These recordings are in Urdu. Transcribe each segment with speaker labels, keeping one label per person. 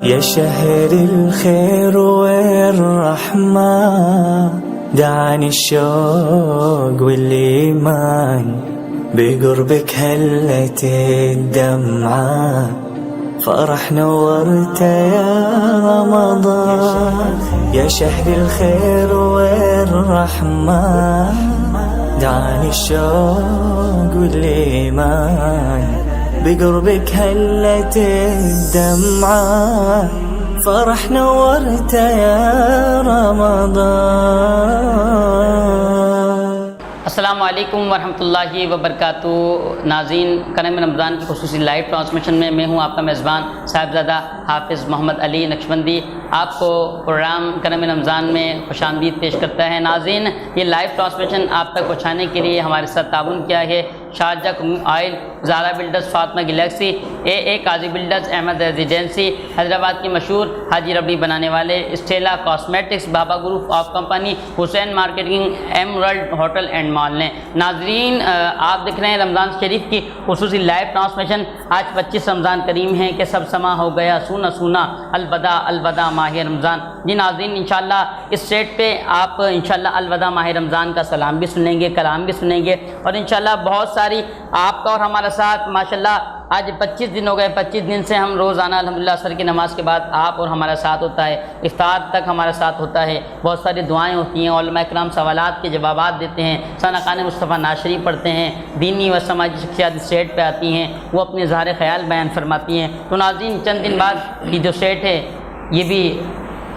Speaker 1: يا شهر الخير والرحمة دعاني الشوق والإيمان بقربك هلت الدمعة فرح نورت يا رمضان يا شهر الخير والرحمة دعاني الشوق والإيمان بقربك هلت الدمعة فرح نورت يا رمضان.
Speaker 2: السلام علیکم ورحمۃ اللہ وبرکاتہ. ناظرین، کرم رمضان کی خصوصی لائیو ٹرانسمیشن میں ہوں آپ کا میزبان صاحبزادہ حافظ محمد علی نقشبندی آپ کو پروگرام کرم رمضان میں خوش آمدید پیش کرتا ہے. ناظرین، یہ لائیو ٹرانسمیشن آپ تک پہنچانے کے لیے ہمارے ساتھ تعاون کیا ہے Sharjah oil, Zahra builders, Fatima galaxy, A Qazi builders, Ahmad residency, Hyderabad کی مشہور حاجی ربڑی بنانے والے Stella cosmetics, Baba group of company, Hussain marketing, emerald hotel and mall نے. ناظرین، آپ دیکھ رہے ہیں رمضان شریف کی خصوصی لائیو ٹرانسمیشن. آج 25 رمضان کریم ہیں کہ سب سما ہو گیا سونا سونا، الوداع الوداع ماہ رمضان. جی ناظرین، انشاءاللہ اس سیٹ پہ آپ انشاءاللہ الوداع ماہ رمضان کا سلام بھی سنیں گے، کلام بھی سنیں گے، اور انشاءاللہ بہت ساری آپ کا اور ہمارا ساتھ. ماشاءاللہ آج 25 دن ہو گئے. 25 دن سے ہم روزانہ الحمدللہ عصر کی نماز کے بعد آپ اور ہمارا ساتھ ہوتا ہے، افطار تک ہمارا ساتھ ہوتا ہے. بہت ساری دعائیں ہوتی ہیں، علماء کرام سوالات کے جوابات دیتے ہیں، ثناء مصطفیٰ ناشری پڑھتے ہیں، دینی و سماجی شخصیات سیٹ پہ آتی ہیں، وہ اپنے اظہار خیال بیان فرماتی ہیں. تو ناظرین، چند دن بعد یہ جو سیٹ ہے یہ بھی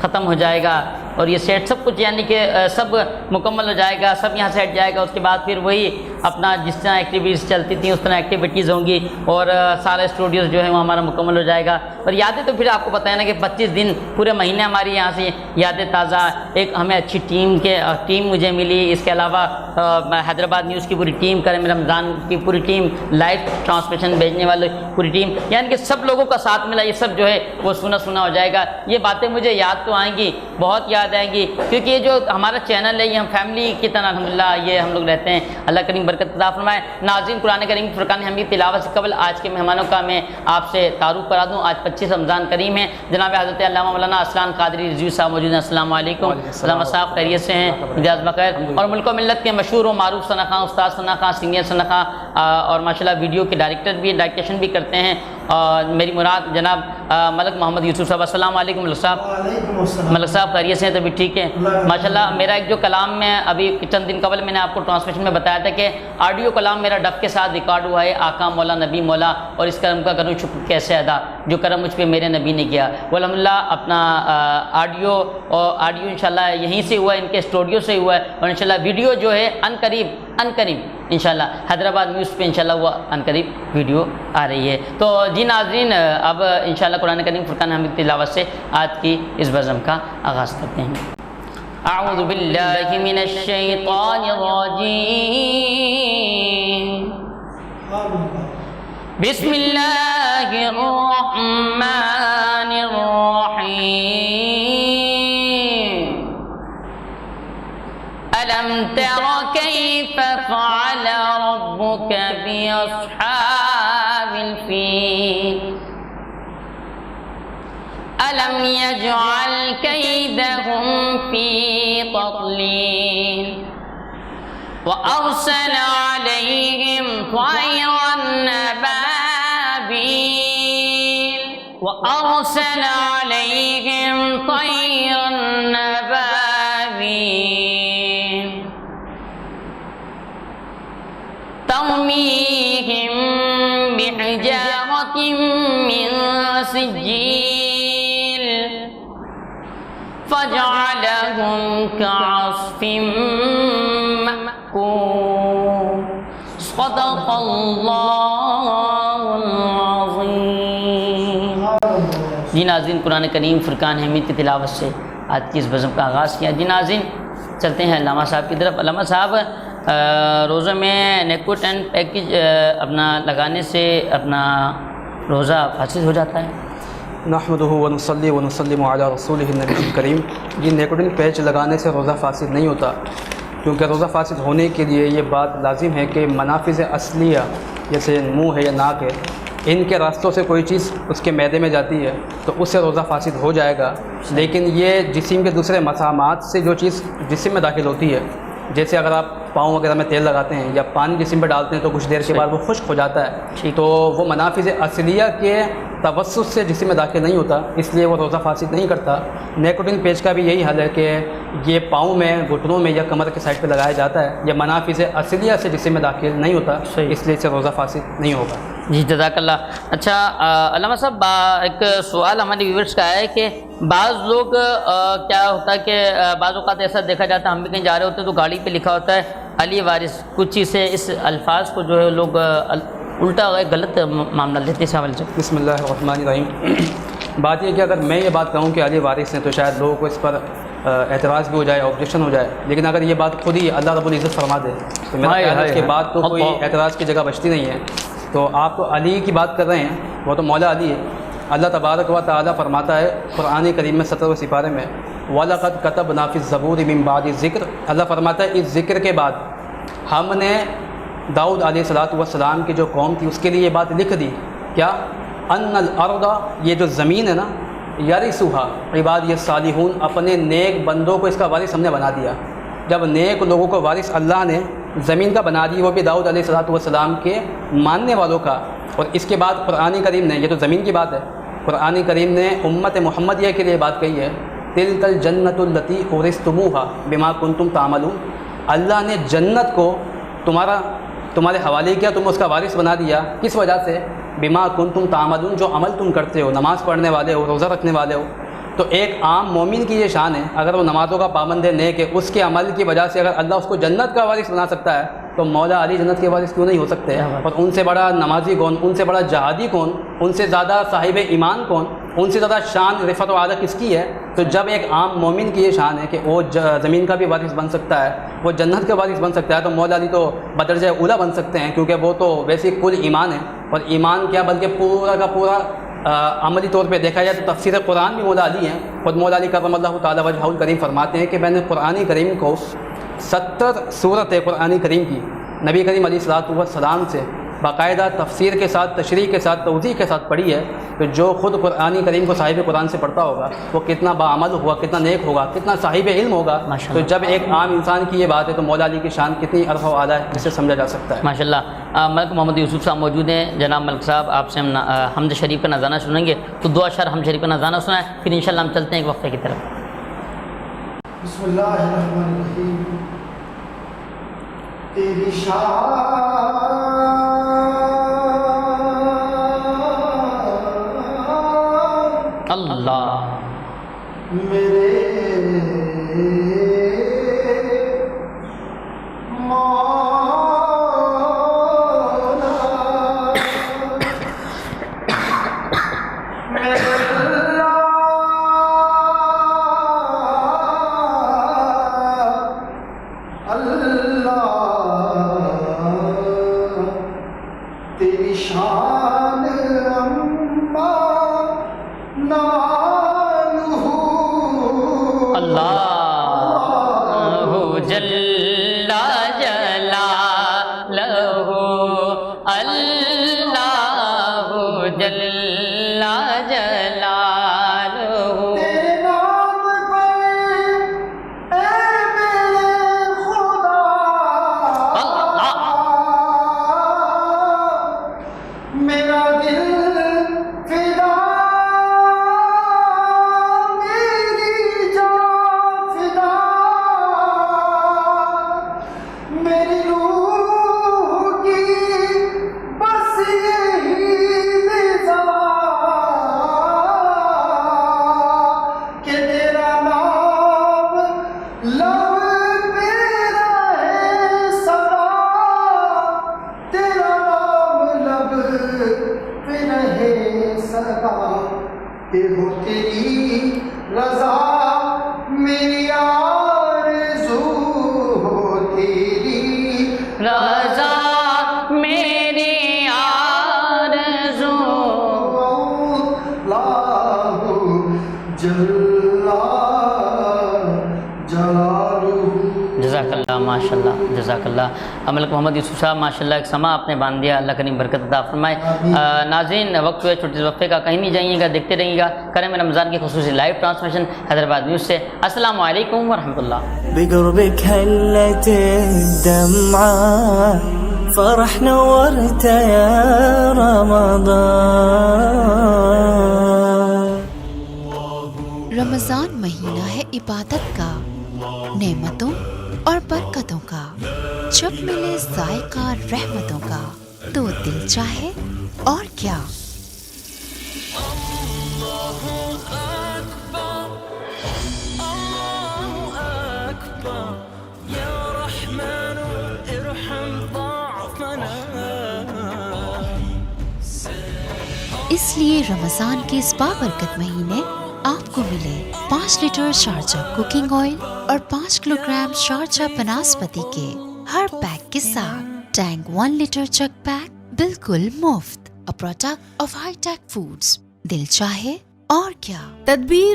Speaker 2: ختم ہو جائے گا، اور یہ سیٹ سب کچھ یعنی کہ سب مکمل ہو جائے گا، سب یہاں سے ہٹ جائے گا. اس کے بعد پھر وہی اپنا جس طرح ایکٹیویٹیز چلتی تھیں اس طرح ایکٹیویٹیز ہوں گی، اور سارے اسٹوڈیوز جو ہے وہ ہمارا مکمل ہو جائے گا. اور یادیں تو پھر آپ کو پتہ ہے نا کہ 25 دن پورے مہینے ہماری یہاں سے یادیں تازہ. ایک ہمیں اچھی ٹیم مجھے ملی، اس کے علاوہ حیدرآباد نیوز کی پوری ٹیم، کرم رمضان کی پوری ٹیم، لائیو ٹرانسمیشن بھیجنے والے پوری ٹیم، یعنی کہ سب لوگوں کا ساتھ ملا. یہ سب جو ہے وہ سنا سنا ہو جائے گا. یہ باتیں مجھے یاد تو آئیں گی، بہت یاد آئیں گی، کیونکہ یہ جو ہمارا چینل ہے یہ ہم فیملی کی طرح الحمدللہ یہ ہم لوگ رہتے ہیں. اللہ کریم برکت عطا فرمائے. ناظرین، قرآن کریم فرقان حمید تلاوت سے قبل آج کے مہمانوں کا میں آپ سے تعارف کرا دوں. آج 25 رمضان کریم ہے. جناب حضرت علامہ مولانا اسلان قادری رضوی صاحب موجود ہیں. السلام علیکم. علامہ صاحب خیریت سے ہیں؟ مزاج بخیر. اور ملک و ملت کے مشہور و معروف ثناء خان، استاد ثناء خان، سینئر ثناء خان، اور ماشاءاللہ ویڈیو کے ڈائریکشن بھی کرتے ہیں. اور میری مراد جناب ملک محمد یوسف صاحب. السلام علیکم ملک صاحب. ملک صاحب خیریت سے ہیں؟ تبھی ٹھیک ہے ماشاءاللہ. میرا ایک جو کلام میں ابھی چند دن قبل میں نے آپ کو ٹرانسمیشن میں بتایا تھا کہ آڈیو کلام میرا ڈب کے ساتھ ریکارڈ ہوا ہے. آقا مولا نبی مولا، اور اس کرم کا کروں شکر کیسے ادا، جو کرم مجھ پہ میرے نبی نے کیا. وہ الحمدللہ اپنا آڈیو انشاءاللہ یہیں سے ہوا ہے، ان کے اسٹوڈیو سے ہوا ہے. اور انشاءاللہ ویڈیو جو ہے ان قریب انشاءاللہ حیدرآباد نیوز پہ انشاءاللہ وہ ان قریب ویڈیو آ رہی ہے. تو جی ناظرین، اب انشاءاللہ قرآن کریم فرقان حمید تلاوت سے آج کی اس بزم کا آغاز کرتے ہیں. اعوذ باللہ من الشیطان الرجیم، بسم اللہ الرحمن الرحیم. ألم تر كيف فعل ربك بأصحاب الفيل ألم يجعل كيدهم في تضليل وأرسل عليهم طيرا أبابيل ترميهم بحجارة من سجيل فجعلهم كعصف مأكول. صدق اللہ العظیم. جی ناظرین، قرآن کریم فرقان حمید کی تلاوت سے آج کی اس بزم کا آغاز کیا. جی ناظرین، چلتے ہیں علامہ صاحب کی طرف. علامہ صاحب، روزہ میں نیکوٹین پیکج اپنا لگانے سے اپنا روزہ فاسد ہو جاتا ہے؟
Speaker 3: نحمدہ ونصلی ونسلم علی رسولہ النبی الکریم. یہ نیکوٹین پیچ لگانے سے روزہ فاسد نہیں ہوتا، کیونکہ روزہ فاسد ہونے کے لیے یہ بات لازم ہے کہ منافذ اصلیہ جیسے منہ ہے یا ناک ہے ان کے راستوں سے کوئی چیز اس کے معدے میں جاتی ہے تو اس سے روزہ فاسد ہو جائے گا، لیکن یہ جسم کے دوسرے مسامات سے جو چیز جسم میں داخل ہوتی ہے، جیسے اگر آپ پاؤں وغیرہ میں تیل لگاتے ہیں یا پانی جسم پہ ڈالتے ہیں تو کچھ دیر کے بعد وہ خشک ہو جاتا ہے، تو وہ منافذ اصلیہ کے توسط سے جسم میں داخل نہیں ہوتا، اس لیے وہ روزہ فاسد نہیں کرتا۔ نیکوٹین پیچ کا بھی یہی حل ہے کہ یہ پاؤں میں، گھٹنوں میں یا کمر کے سائڈ پہ لگایا جاتا ہے، یہ منافذ اصلیہ سے جسم میں داخل نہیں ہوتا، اس لیے اس سے روزہ فاسد نہیں ہوگا۔
Speaker 2: جی جزاک اللہ۔ اچھا علامہ صاحب، ایک سوال ہمارے ویورز کا ہے کہ بعض لوگ کیا ہوتا ہے کہ بعض اوقات ایسا دیکھا جاتا ہے، ہم بھی کہیں جا رہے ہوتے ہیں تو گاڑی پہ لکھا ہوتا ہے علی وارث، کچھ چیزیں اس الفاظ کو جو ہے لوگ الٹا غلط معاملہ لیتے ہیں اس حوالے سے۔
Speaker 3: بسم اللہ الرحمن الرحیم۔ بات یہ کہ اگر میں یہ بات کہوں کہ علی وارث ہیں تو شاید لوگوں کو اس پر اعتراض بھی ہو جائے، آبجیکشن ہو جائے، لیکن اگر یہ بات خود ہی اللہ رب العزت فرما دے تو میرا خیال ہے اس کے بعد تو کوئی اعتراض کی جگہ بچتی نہیں ہے۔ تو آپ تو علی کی بات کر رہے ہیں، وہ تو مولا علی ہے۔ اللہ تبارک و تعالیٰ فرماتا ہے قرآن کریم میں 17 سپارے میں، وَلَقَدْ كَتَبْنَا فِي الزَّبُورِ مِن بَعْدِ الذِّكْرِ، اللہ فرماتا ہے اس ذکر کے بعد ہم نے داؤد علیہ السلام کی جو قوم تھی اس کے لیے یہ بات لکھ دی، کیا؟ ان الارض، یہ جو زمین ہے نا، یرثها عبادی الصالحون، اپنے نیک بندوں کو اس کا وارث ہم نے بنا دیا۔ جب نیک لوگوں کو وارث اللہ نے زمین کا بنا دی، وہ بھی داؤد علیہ السلام کے ماننے والوں کا۔ اور اس کے بعد قرآن کریم نے، یہ تو زمین کی بات ہے، قرآن کریم نے امت محمدیہ کے لیے بات کہی ہے، تلک الجنۃ التی اورثتموها بما کنتم تعملون، اللہ نے جنت کو تمہارے حوالے کیا، تم اس کا وارث بنا دیا، کس وجہ سے؟ بما کنتم تعملون، جو عمل تم کرتے ہو، نماز پڑھنے والے ہو، روزہ رکھنے والے ہو۔ تو ایک عام مومن کی یہ شان ہے، اگر وہ نمازوں کا پابند ہے، نیک ہے، اس کے عمل کی وجہ سے اگر اللہ اس کو جنت کا وارث بنا سکتا ہے تو مولا علی جنت کے وارث کیوں نہیں ہو سکتے؟ اور ان سے بڑا نمازی کون، ان سے بڑا جہادی کون، ان سے زیادہ صاحب ایمان کون، ان سے زیادہ شان رفعت و عادت کس کی ہے؟ تو جب ایک عام مومن کی یہ شان ہے کہ وہ زمین کا بھی وارث بن سکتا ہے، وہ جنت کا وارث بن سکتا ہے، تو مولا علی تو بدرجہ اولیٰ بن سکتے ہیں، کیونکہ وہ تو ویسے کل ایمان ہے، اور ایمان کیا بلکہ پورا کا پورا عملی طور پہ دیکھا جائے تو تفسیر قرآن بھی مولا علی ہیں۔ خود مولا علی کرم اللہ تعالیٰ وجہہ الکریم فرماتے ہیں کہ میں نے قرآن کریم کو 70 صورت قرآن کریم کی نبی کریم علیہ الصلوۃ والسلام سے باقاعدہ تفسیر کے ساتھ، تشریح کے ساتھ، توضیح کے ساتھ پڑھی ہے۔ تو جو خود قرآن کریم کو صاحب قرآن سے پڑھتا ہوگا وہ کتنا باعمل ہوگا، کتنا نیک ہوگا، کتنا صاحب علم ہوگا۔ تو جب ایک عام انسان کی یہ بات ہے تو مولا علی کی شان کتنی ارفع و اعلیٰ ہے، جسے سمجھا جا سکتا ہے۔
Speaker 2: ماشاء اللہ۔ ملک محمد یوسف صاحب موجود ہیں۔ جناب ملک صاحب، آپ سے ہم حمد شریف کا نذرانہ سنیں گے، تو 2 اشعار حمد شریف کا نذرانہ سنائیں، پھر انشاءاللہ ہم چلتے ہیں ایک وقفے کی طرف۔
Speaker 4: بسم اللہ الرحمن الرحیم۔ تیری شان
Speaker 2: اللہ
Speaker 4: میرے تیری شان اماں
Speaker 2: اللہ جل جلالہ، اللہ جل جلالہ۔
Speaker 4: تیرے نام پر اے میرے خدا میرا دل فدا، میری جان فدا، میری روح کی بس یہی نظا کہ تیرا نام لب پہ رہے سدا، تیرا نام لب پہ رہے سدا، کہ ہو تیری رضا میری آرزو، ہو تیری
Speaker 2: رضا میری آرزو۔
Speaker 4: اللہ جل جلالہ۔
Speaker 2: جزاک اللہ۔ ماشاءاللہ جزاک اللہ ملک محمد یوسف صاحب ماشاءاللہ ایک سما آپ نے باندھ دیا، اللہ کریم برکت عطا فرمائے۔ ناظرین وقت ہوئے چھوٹے سے وقفے کا، کہیں نہیں جائیے گا، دیکھتے رہیے گا کرم رمضان کی خصوصی لائیو ٹرانسمیشن حیدرآباد نیوز سے۔ السلام علیکم ورحمۃ اللہ۔
Speaker 1: بقربك هلت الدمعة فرح نورت يا رمضان.
Speaker 5: رمضان مہینہ ہے عبادت کا، نعمتوں اور برکتوں کا، جب ملے ذائقہ رحمتوں کا تو دل چاہے اور کیا۔ اس لیے رمضان کے اس بابرکت مہینے آپ کو ملے 5 لیٹر شارجہ کوکنگ آئل اور 5 کلو گرام شارجہ بناسپتی کے ہر پیک کے ساتھ ٹینگ 1 لیٹر چک پیک بالکل مفت، a product of high tech foods, دل چاہے اور کیا۔
Speaker 6: تدبیر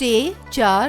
Speaker 6: 3, 4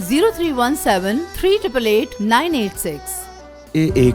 Speaker 6: 0317 388 986।
Speaker 7: AA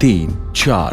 Speaker 7: 3, 4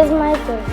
Speaker 8: is my choice.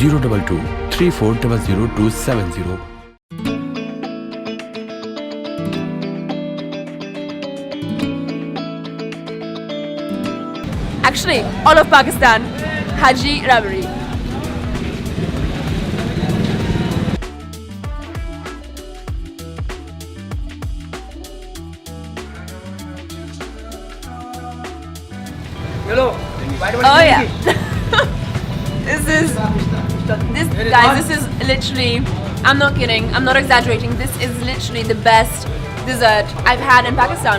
Speaker 7: 022 34000270।
Speaker 9: Actually, all of Pakistan, Haji Rabari.
Speaker 3: Hello.
Speaker 9: Oh yeah. This guys, this is literally, I'm not kidding, I'm not exaggerating, this is literally the best dessert I've had in Pakistan.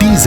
Speaker 10: TZ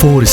Speaker 10: 4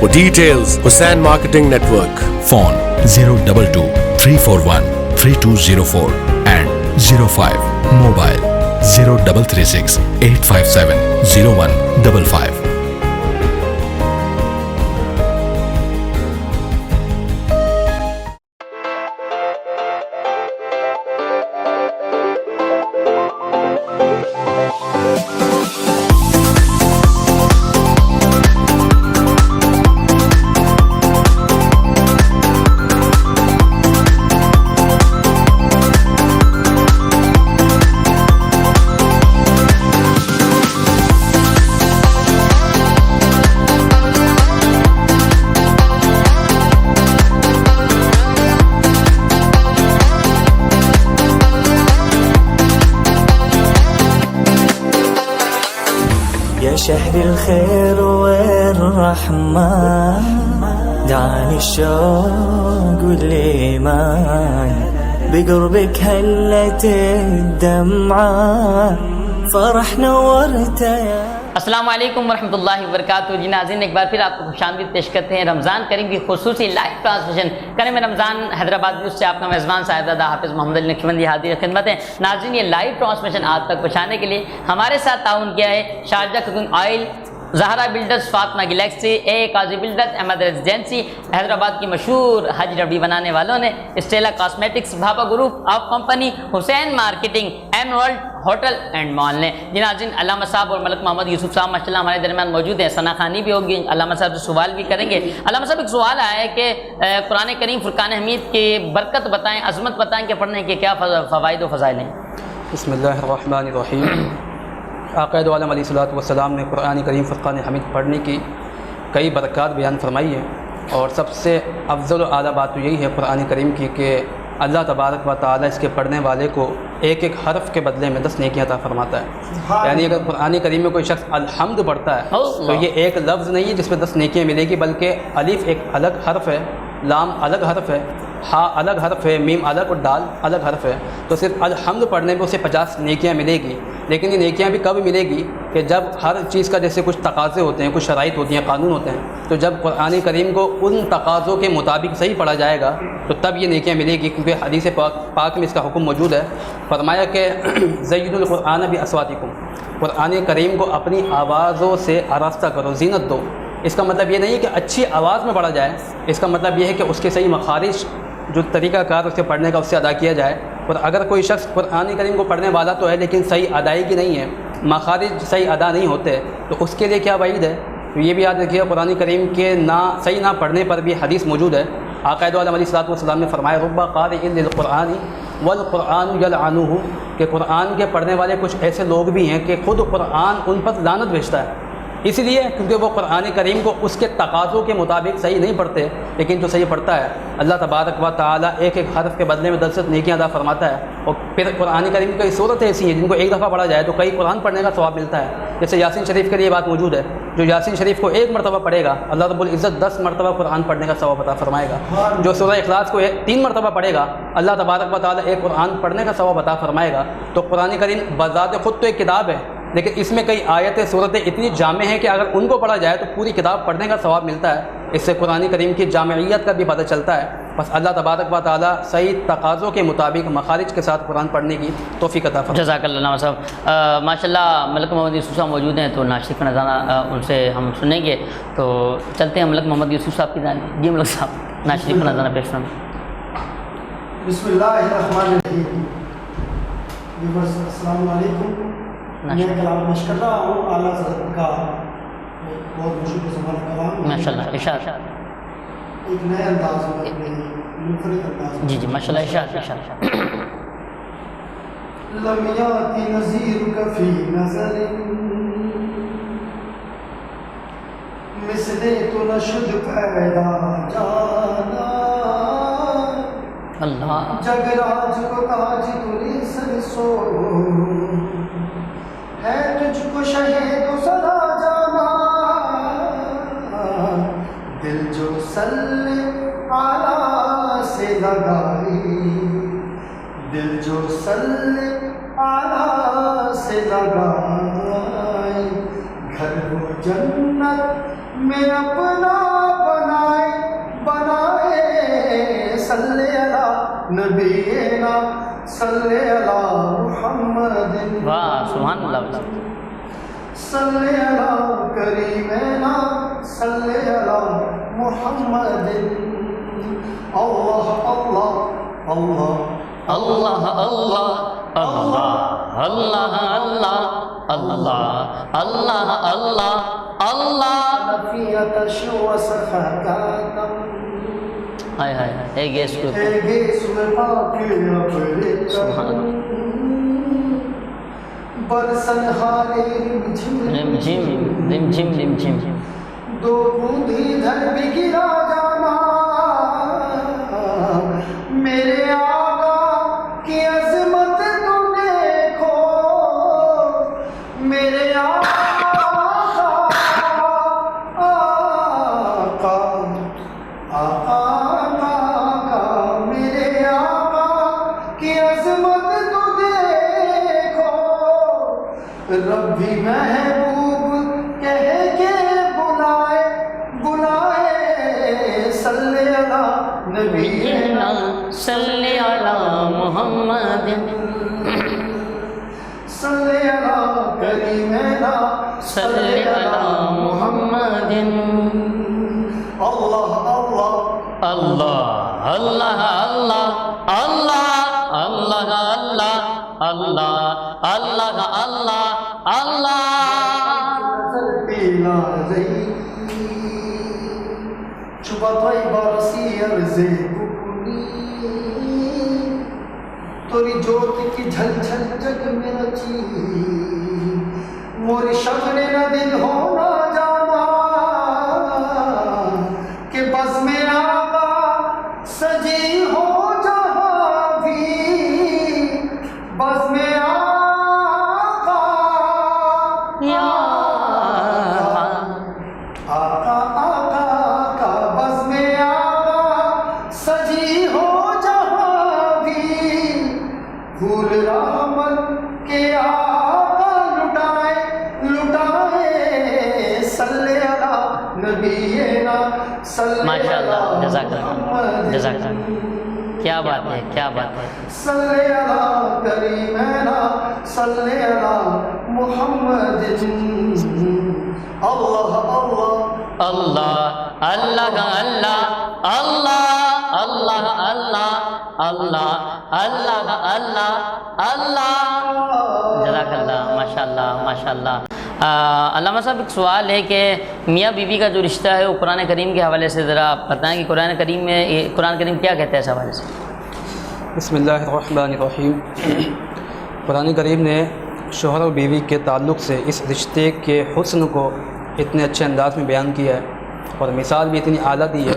Speaker 11: For details, Hussain Marketing Network.
Speaker 10: Phone 022 341 3204 and 05. Mobile 0336 857 0155.
Speaker 1: شهر الخير والرحمة دعاني الشوق والإيمان بقربك هلت الدمعة فرح نورت يا
Speaker 2: السلام علیکم ورحمۃ اللہ وبرکاتہ. جی ناظرین، ایک بار پھر آپ کو خوش آمدید پیش کرتے ہیں رمضان کریم کی خصوصی لائیو ٹرانسمیشن کریم رمضان حیدرآباد نیوز سے. آپ کا میزبان صاحبزادہ حافظ محمد علی نقشبندی حاضر خدمت ہے. ناظرین، یہ لائیو ٹرانسمیشن آپ تک پہنچانے کے لیے ہمارے ساتھ تعاون کیا ہے Sharjah cooking oil, Zahra builders, Fatima galaxy, A Qazi builders, Ahmad residency, Hyderabad کی مشہور حج ربڑی بنانے والوں نے، Stella cosmetics, Bhabha group of company, Hussain marketing, emerald hotel and mall نے. جی ناظرین، علامہ صاحب اور ملک محمد یوسف صاحب ماشاء اللہ ہمارے درمیان موجود ہیں. ثنا خوانی بھی ہوگی، علامہ صاحب سے سوال بھی کریں گے. علامہ صاحب، ایک سوال آیا ہے کہ قرآن کریم فرقان حمید کی برکت بتائیں، عظمت بتائیں کہ پڑھنے کے کیا فوائد و فضائل ہیں.
Speaker 3: بسم اللہ الرحمن الرحیم. آقا دو عالم علیہ الصلوۃ والسلام نے قرآن کریم فرقان حمید پڑھنے کی کئی برکات بیان فرمائی ہیں، اور سب سے افضل و اعلیٰ بات تو یہی ہے قرآن کریم کی کہ اللہ تبارک و تعالیٰ اس کے پڑھنے والے کو ایک ایک حرف کے بدلے میں 10 نیکیاں عطا فرماتا ہے. یعنی اگر قرآن کریم میں کوئی شخص الحمد پڑھتا ہے تو یہ ایک لفظ نہیں ہے جس میں 10 نیکیاں ملے گی، بلکہ الف ایک الگ حرف ہے، لام الگ حرف ہے، ہا الگ حرف ہے، میم الگ اور دال الگ حرف ہے. تو صرف الحمد پڑھنے میں اسے 50 نیکیاں ملے گی. لیکن یہ نیکیاں بھی کب ملے گی کہ جب ہر چیز کا جیسے کچھ تقاضے ہوتے ہیں، کچھ شرائط ہوتی ہیں، قانون ہوتے ہیں، تو جب قرآن کریم کو ان تقاضوں کے مطابق صحیح پڑھا جائے گا تو تب یہ نیکیاں ملے گی. کیونکہ حدیث پاک میں اس کا حکم موجود ہے. فرمایا کہ زید القرآن باصواتکم، قرآن کریم کو اپنی آوازوں سے آراستہ کرو، زینت دو. اس کا مطلب یہ نہیں ہے کہ اچھی آواز میں پڑھا جائے، اس کا مطلب یہ ہے کہ اس کے صحیح مخارج جو طریقہ کار اس سے پڑھنے کا اس سے ادا کیا جائے. اور اگر کوئی شخص قرآن کریم کو پڑھنے والا تو ہے لیکن صحیح ادائیگی نہیں ہے، مخارج صحیح ادا نہیں ہوتے، تو اس کے لیے کیا وعید ہے. تو یہ بھی یاد رکھیے قرآن کریم کے صحیح نہ پڑھنے پر بھی حدیث موجود ہے. آقا دو عالم علیہ الصلوۃ والسلام نے فرمایا رب قارئ للقرآن والقرآن یلعنہ، کہ قرآن کے پڑھنے والے کچھ ایسے لوگ بھی ہیں کہ خود قرآن ان پر لعنت بھیجتا ہے. اس لیے کیونکہ وہ قرآن کریم کو اس کے تقاضوں کے مطابق صحیح نہیں پڑھتے، لیکن جو صحیح پڑھتا ہے اللہ تبارک و تعالیٰ ایک ایک حرف کے بدلے میں 10 نیکیاں ادا فرماتا ہے. اور پھر قرآن کریم کی کئی صورتیں ایسی ہیں جن کو ایک دفعہ پڑھا جائے تو کئی قرآن پڑھنے کا ثواب ملتا ہے. جیسے یاسین شریف کے لیے بات موجود ہے، جو یاسین شریف کو ایک مرتبہ پڑھے گا اللہ رب العزت 10 مرتبہ قرآن پڑھنے کا ثواب عطا فرمائے گا. جو سورہ اخلاص کو 3 مرتبہ پڑھے گا اللہ تبارک و تعالیٰ ایک قرآن پڑھنے کا ثواب عطا فرمائے گا. تو قرآن کریم بذات خود تو ایک کتاب ہے، لیکن اس میں کئی آیتیں صورتیں اتنی جامع ہیں کہ اگر ان کو پڑھا جائے تو پوری کتاب پڑھنے کا ثواب ملتا ہے. اس سے قرآن کریم کی جامعیت کا بھی پتہ چلتا ہے. بس اللہ تبارک و تعالیٰ صحیح تقاضوں کے مطابق مخارج کے ساتھ قرآن پڑھنے کی توفیق عطا فرمائے.
Speaker 2: جزاک اللہ علامہ صاحب. ماشاء اللہ ملک محمد یوسف صاحب موجود ہیں تو ناشرف نذرانہ ان سے ہم سنیں گے. تو چلتے ہیں ملک محمد یوسف صاحب کی جانب. جی ملک صاحب ناشرف نذرانہ پیش فرمائیں.
Speaker 4: بسم اللہ الرحمن الرحیم. السلام علیکم. میں کلام پیش کر رہا ہوں اعلیٰ حضرت کا بہت مشہور زبان کلام
Speaker 2: ماشاء اللہ ارشاد
Speaker 4: ایک نئے انداز میں منفرد انداز.
Speaker 2: جی جی ماشاء اللہ ارشاد ارشاد.
Speaker 4: لم یاتی نظیرک فی نظر مثل تو نشد پیدا جانا
Speaker 2: اللہ
Speaker 4: جگ راج کو تاج تری سر سو ہے تجھ کو شہید و سدا جانا دل جو سل آلہ سے لگائی دل جو سل آلہ سے لگائی گھر وہ جنت میں اپنا بنائے صلی اللہ نبینا صلی اللہ محمد
Speaker 2: واہ سبحان اللہ
Speaker 4: صلی اللہ کریمنا صلی اللہ محمد اللہ اللہ اللہ
Speaker 2: اللہ اللہ اللہ اللہ اللہ اللہ اللہ اللہ
Speaker 4: نفیت شو سخاکاتم
Speaker 2: ہائے ہائے اے گیس کو
Speaker 4: برسن حالے
Speaker 2: رم جھم
Speaker 4: دو بوندھی دھر بھی گرا جانا میرے آقا کی عظمت تو دیکھو میرے آقا رب بھی محبوب کہہ کے بلائے بلائے صلی علی نبینا
Speaker 2: صلی علی محمد
Speaker 4: صلی علی کریمنا
Speaker 2: صلی علی محمد
Speaker 4: اللہ اللہ
Speaker 2: اللہ اللہ اللہ اللہ اللہ اللہ اللہ اللہ اللہ
Speaker 4: پیلا زئی چھپا طیبہ رسی ارزے بکنی توری جوت کی جھل جھل جگ میں رچی موری شمن نہ دل ہونا جانا کہ بس میں آقا سجی ہو جہاں بھی بس میں آقا
Speaker 2: یا
Speaker 4: آقا آقا آقا بس میں آقا سجی ہو جہاں بھی پھول رحمت کے آقا لٹائے لٹائے صلی علی نبینا صلی
Speaker 2: ماشاء اللہ
Speaker 4: علی
Speaker 2: جزاک اللہ جزاک اللہ کیا بات ہے کیا بات ہے
Speaker 4: صلی علی کریمنا صلی علی محمد اللہ اللہ
Speaker 2: اللہ اللہ اللہ اللہ اللہ اللہ اللہ اللہ اللہ اللہ جزاک اللہ ماشاء اللہ ماشاء اللہ علامہ صاحب ایک سوال ہے کہ میاں بیوی کا جو رشتہ ہے وہ قرآن کریم کے حوالے سے ذرا آپ بتائیں کہ قرآن کریم کیا کہتا ہے اس حوالے سے؟
Speaker 3: بسم اللہ الرحمن الرحیم قرآن کریم نے شوہر اور بیوی کے تعلق سے اس رشتے کے حسن کو اتنے اچھے انداز میں بیان کیا ہے اور مثال بھی اتنی اعلیٰ دی ہے.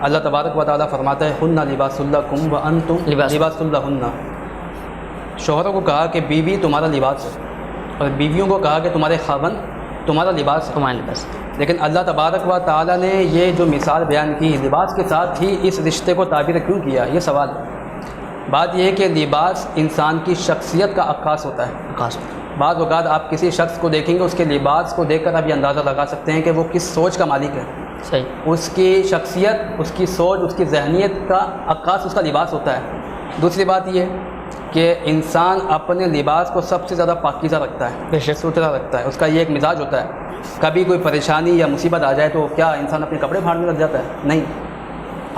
Speaker 3: اللہ تبارک و تعالیٰ فرماتا ہے ہن لباس لکم وانتم لباس لہن. شوہروں کو کہا کہ بیوی تمہارا لباس ہے اور بیویوں کو کہا کہ تمہارے خاوند تمہارا لباس ہے
Speaker 2: تمہارے لباس.
Speaker 3: لیکن اللہ تبارک و تعالیٰ نے یہ جو مثال بیان کی لباس کے ساتھ ہی اس رشتے کو تعبیر کیوں کیا؟ یہ سوال ہے. بات یہ ہے کہ لباس انسان کی شخصیت کا عکاس ہوتا ہے. بعض اوقات آپ کسی شخص کو دیکھیں گے اس کے لباس کو دیکھ کر آپ یہ اندازہ لگا سکتے ہیں کہ وہ کس سوچ کا مالک ہے.
Speaker 2: صحیح.
Speaker 3: اس کی شخصیت، اس کی سوچ، اس کی ذہنیت کا عکاس اس کا لباس ہوتا ہے. دوسری بات یہ کہ انسان اپنے لباس کو سب سے زیادہ پاکیزہ رکھتا ہے، ستھرا رکھتا ہے. اس کا یہ ایک مزاج ہوتا ہے. کبھی کوئی پریشانی یا مصیبت آ جائے تو کیا انسان اپنے کپڑے پھاڑنے لگ جاتا ہے؟ نہیں.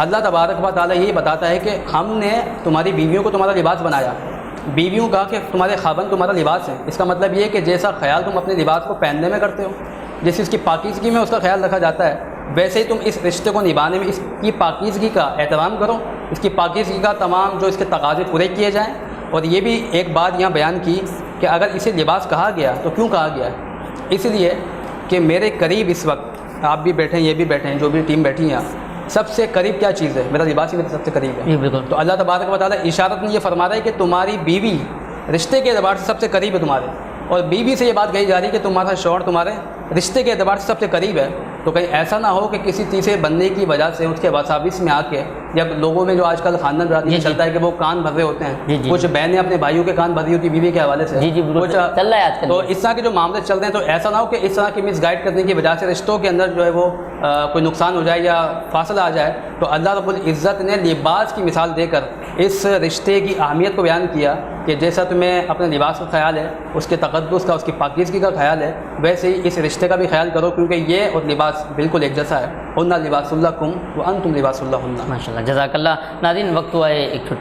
Speaker 3: اللہ تبارک و تعالیٰ یہی بتاتا ہے کہ ہم نے تمہاری بیویوں کو تمہارا لباس بنایا. بیویوں کہا کہ تمہارے خاوند تمہارا لباس ہے. اس کا مطلب یہ ہے کہ جیسا خیال تم اپنے لباس کو پہننے میں کرتے ہو، جیسے اس کی پاکیزگی میں اس کا خیال رکھا جاتا ہے، ویسے ہی تم اس رشتے کو نبھانے میں اس کی پاکیزگی کا احترام کرو. اس کی پاکیزگی کا تمام جو اس کے تقاضے پورے کیے جائیں. اور یہ بھی ایک بات یہاں بیان کی کہ اگر اسے لباس کہا گیا تو کیوں کہا گیا ہے؟ اس لیے کہ میرے قریب اس وقت آپ بھی بیٹھے ہیں، یہ بھی بیٹھے ہیں، جو بھی ٹیم بیٹھی ہیں، سب سے قریب کیا چیز ہے؟ میرا لباس ہی میرے سب سے قریب ہے.
Speaker 2: بالکل.
Speaker 3: تو اللہ تبارک و تعالیٰ اشارت میں یہ فرما رہا ہے کہ تمہاری بیوی رشتے کے اعتبار سے سب سے قریب ہے تمہارے، اور بیوی سے یہ بات کہی جا رہی ہے کہ تمہارا شوہر تمہارے رشتے کے اعتبار سے سب سے قریب ہے. تو کہیں ایسا نہ ہو کہ کسی تیسرے بندے کی وجہ سے اس کے وساوس میں آ کے، جب لوگوں میں جو آج کل خاندان برادری میں چلتا ہے کہ وہ کان بھر رہے ہوتے ہیں، کچھ بہنیں اپنے بھائیوں کے کان بھری ہوتی بیوی کے حوالے سے،
Speaker 2: چل رہا ہے آج کل.
Speaker 3: تو اس طرح کے جو معاملے چل رہے ہیں، تو ایسا نہ ہو کہ اس طرح کی مس گائڈ کرنے کی وجہ سے رشتوں کے اندر جو ہے وہ کوئی نقصان ہو جائے یا فاصلہ آ جائے. تو اللہ رب العزت نے لباس کی مثال دے کر اس رشتے کی اہمیت کو بیان کیا کہ جیسا تمہیں اپنے لباس کا خیال ہے، اس کے تقدس کا، اس کی پاکیزگی کا خیال ہے، ویسے ہی اس رشتے کا بھی خیال کرو، کیونکہ یہ اور لباس بالکل ایک جیسا ہے. ہن لباس لکم وانتم لباس لہن.
Speaker 2: ماشاء اللہ جزاک اللہ. ناظرین وقت ہوا ہے ایک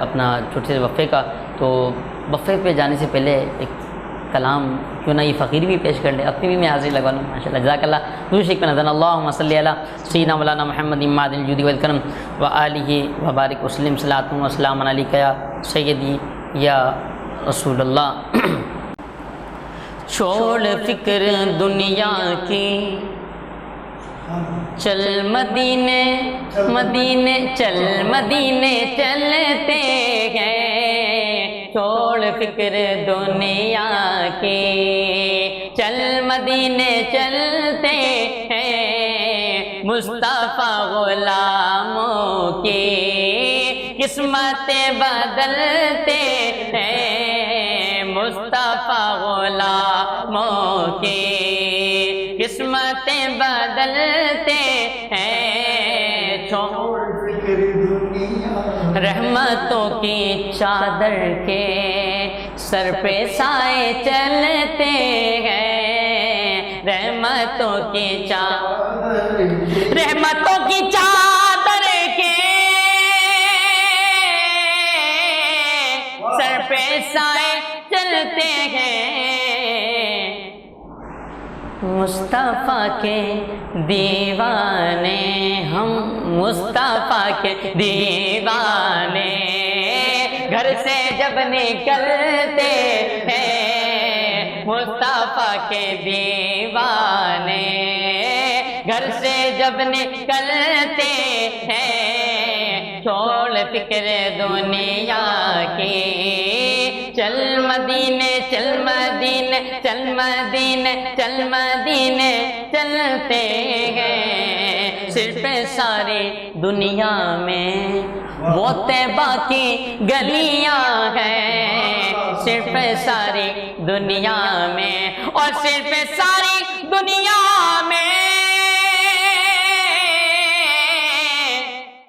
Speaker 2: اپنا چھوٹے سے وقفے کا، تو وقفے پہ جانے سے پہلے ایک کلام کیوں نہ یہ فقیر بھی پیش کر لے، اپنی بھی میں حاضری لگوا لوں. ماشاء اللہ جزاک اللہ. دوسرے شیخ پہ نظر اللہم صلی علی سیدنا مولانا محمد اماد الجود والکرم و آلہ وبارک وسلم صلاۃ و سلام علیک یا سیدی یا رسول اللہ. چھوڑ فکر دنیا کی، چل مدینے مدینے چل مدینے چلتے ہیں. چھوڑ فکر دنیا کی، چل مدینے چلتے ہیں. مصطفیٰ غلاموں کی قسمتیں بدلتے ہیں. مصطفیٰ غلاموں کی قسمتیں بدلتے ہیں رحمتوں کی چادر کے سر پہ سائے چلتے ہیں رحمتوں کی چادر کے سر پہ سائے چلتے ہیں مصطفیٰ کے دیوانے ہم مصطفیٰ کے دیوانے گھر سے جب نکلتے ہیں مصطفیٰ کے دیوانے گھر سے جب نکلتے ہیں چھوڑ فکر دنیا کی چل مدینے چل مدینے چل مدینے چل مدینے چلتے ہیں صرف ساری دنیا میں وہ طیبہ کی گلیاں ہیں صرف ساری دنیا میں اور صرف ساری دنیا میں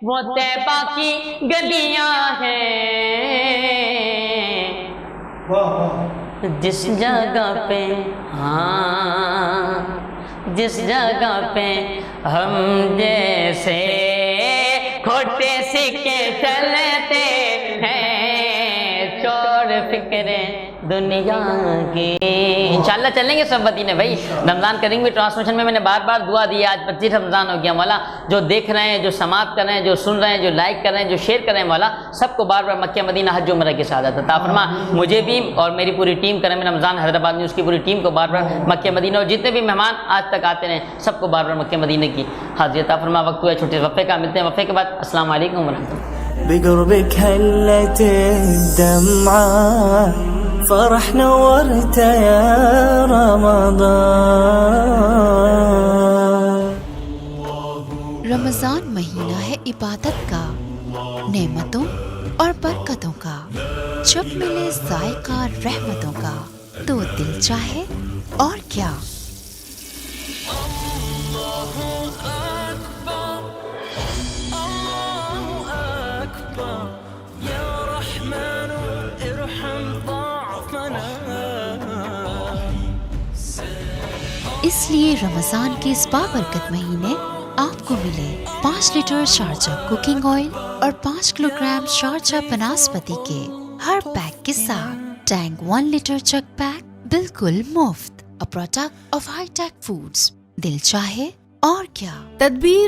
Speaker 2: وہ طیبہ کی گلیاں ہیں جس جگہ پہ جس جگہ پہ ہم جیسے کھوٹے سکے چلتے ہیں چھوڑ فکر دنیا کی انشاءاللہ چلیں گے سب مدینے بھائی رمضان کریم کی ٹرانسمیشن میں نے بار بار دعا دی ہے آج 25 رمضان ہو گیا مولا جو دیکھ رہے ہیں جو سماعت کر رہے ہیں جو سن رہے ہیں جو لائک کر رہے ہیں جو شیئر کر رہے ہیں مولا سب کو بار بار مکہ مدینہ حج عمرہ کی سعادت عطا فرما مجھے بھی اور میری پوری ٹیم کرم رمضان حیدرآباد نیوز کی پوری ٹیم کو بار بار مکہ مدینہ اور جتنے بھی مہمان آج تک آتے رہے سب کو بار بار مکہ مدینہ کی حاضری عطا فرما وقت ہوا چھوٹے وقفے کا ملتے ہیں وقفے کے بعد السلام علیکم ورحمۃ اللہ
Speaker 1: بقربك هلت الدمعة فرح نورت يا رمضان
Speaker 5: رمضان مہینہ ہے عبادت کا نعمتوں اور برکتوں کا جب ملے ذائقہ رحمتوں کا تو دل چاہے اور کیا اس لیے رمضان کے اس بابرکت مہینے آپ کو ملے 5 لیٹر شارجہ کوکنگ آئل اور 5 کلو گرام شارجہ بناسپتی کے ہر پیک کے ساتھ ٹینگ 1 لیٹر چک پیک بالکل مفت product of high tech foods دل چاہے اور کیا
Speaker 6: تدبیر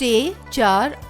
Speaker 6: 3, 4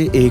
Speaker 7: AA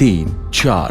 Speaker 7: 3, 4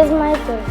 Speaker 8: is my place.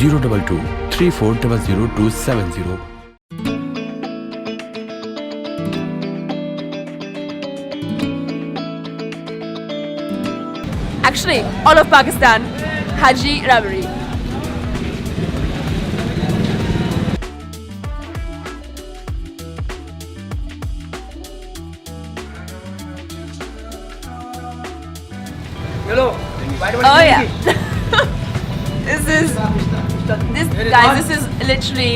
Speaker 7: 02234000270।
Speaker 9: actually all of Pakistan, Haji Rabari. Oh yeah. This guys, this is literally,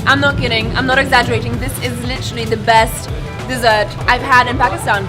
Speaker 9: I'm not kidding, I'm not exaggerating, this is literally the best dessert I've had in Pakistan.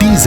Speaker 10: TZ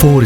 Speaker 10: 4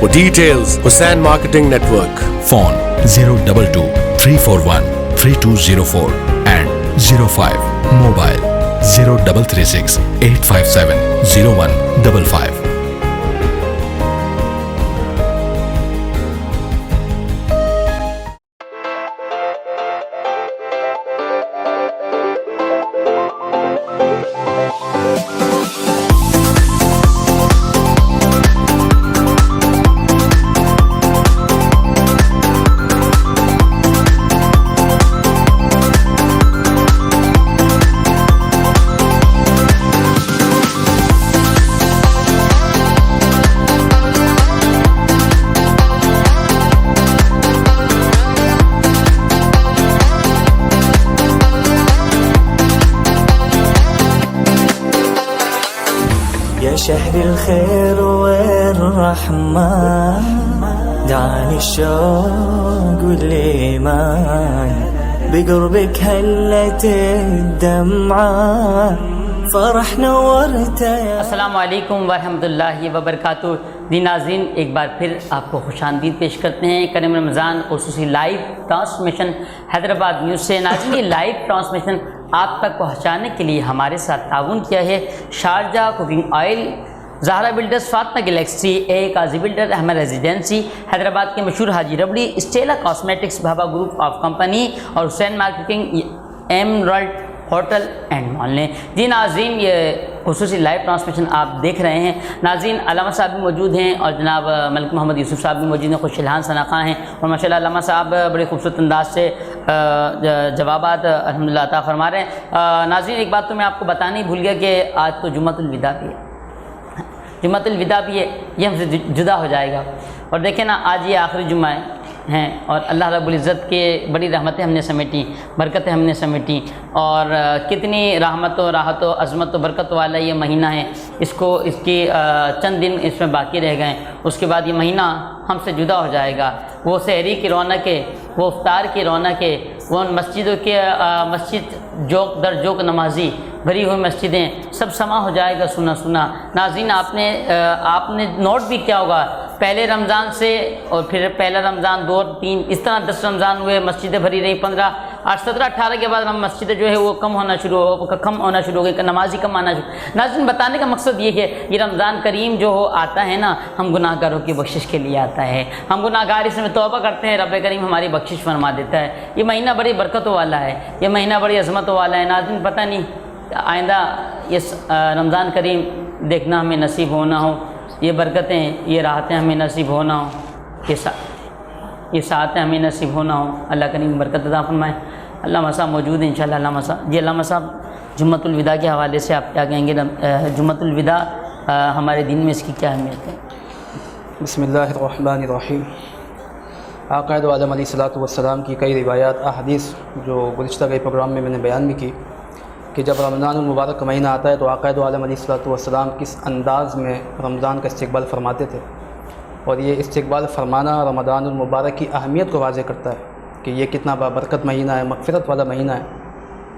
Speaker 11: For details, Hussain Marketing Network.
Speaker 10: Phone 022 341 3204 and 05. Mobile 0336 857 0155.
Speaker 1: يا شهر الخير والرحمة دعاني الشوق والإيمان بقربك هلت الدمعة فرح نورت يا
Speaker 2: السلام علیکم ورحمۃ اللہ وبرکاتہ۔ دی ناظرین، ایک بار پھر آپ کو خوش آمدید پیش کرتے ہیں کریم رمضان خصوصی لائیو ٹرانسمیشن حیدرآباد نیوز سے۔ ناظرین، یہ لائیو ٹرانسمیشن آپ تک پہنچانے کے لیے ہمارے ساتھ تعاون کیا ہے Sharjah cooking oil, Zahra builders, Fatima galaxy, A Qazi builder, Ahmed residency, Hyderabad کے مشہور Haji Rabri, Stella cosmetics, Bhabha group of company اور Hussain marketing, emerald hotel and mall نے۔ جی ناظرین، یہ خصوصی لائیو ٹرانسمیشن آپ دیکھ رہے ہیں۔ ناظرین، علامہ صاحب بھی موجود ہیں اور جناب ملک محمد یوسف صاحب بھی موجود ہیں، خوش الحان ثنا خاں ہیں، اور ماشاء اللہ علامہ صاحب بڑے خوبصورت انداز سے جوابات الحمدللہ عطا فرما رہے ہیں۔ ناظرین، ایک بات تو میں آپ کو بتانا ہی بھول گیا کہ آج تو جمعۃ الوداع بھی ہے، جمعۃ الوداع بھی ہے، یہ ہم سے جدا ہو جائے گا۔ اور دیکھیں نا، آج یہ آخری جمعہ ہیں اور اللہ رب العزت کے بڑی رحمتیں ہم نے سمیٹیں، برکتیں ہم نے سمیٹیں، اور کتنی رحمت و راحت و عظمت و برکت والا یہ مہینہ ہے۔ اس کی چند دن اس میں باقی رہ گئے، اس کے بعد یہ مہینہ ہم سے جدا ہو جائے گا۔ وہ سحری کی رونقیں، وہ افطار کی رونقیں، وہ مسجدوں کے مسجد جوک در جوک نمازی بھری ہوئی مسجدیں، سب سما ہو جائے گا سنا سنا۔ ناظرین، آپ نے نوٹ بھی کیا ہوگا، پہلے رمضان سے اور پھر پہلا رمضان 2 3 اس طرح 10 رمضان ہوئے، مسجدیں بھری رہی، 15 17 18 کے بعد ہم مسجدیں جو ہے وہ کم ہونا شروع ہو گئی، نمازی کم آنا شروع۔ ناظرین، بتانے کا مقصد یہ ہے، یہ رمضان کریم جو آتا ہے نا، ہم گناہ گاروں کی بخشش کے لیے آتا ہے۔ ہم گناہ گار اس میں توبہ کرتے ہیں، رب کریم ہماری بخشش فرما دیتا ہے۔ یہ مہینہ بڑی برکتوں والا ہے، یہ مہینہ بڑی عظمتوں والا ہے۔ ناظرین، پتہ نہیں آئندہ یہ رمضان کریم دیکھنا ہمیں نصیب ہونا ہو، یہ برکتیں، یہ راحتیں ہمیں نصیب ہونا ہو، یہ ساعتیں ہمیں نصیب ہونا ہو۔ اللہ کریم برکت عطا فرمائے۔ علامہ صاحب موجود ہیں انشاءاللہ۔ علامہ صاحب، جی علامہ صاحب، جمعۃ الوداع کے حوالے سے آپ کیا کہیں گے؟ جمعۃ الوداع ہمارے دین میں اس کی کیا اہمیت ہے؟
Speaker 3: بسم اللہ الرحمن الرحیم۔ آقا دو عالم علیہ الصلوۃ والسلام کی کئی روایات احادیث جو گزشتہ کئی پروگرام میں نے بیان بھی کی کہ جب رمضان المبارک کا مہینہ آتا ہے تو آقا دو عالم علیہ الصلوۃ والسلام کس انداز میں رمضان کا استقبال فرماتے تھے، اور یہ استقبال فرمانا رمضان المبارک کی اہمیت کو واضح کرتا ہے کہ یہ کتنا بابرکت مہینہ ہے، مغفرت والا مہینہ ہے۔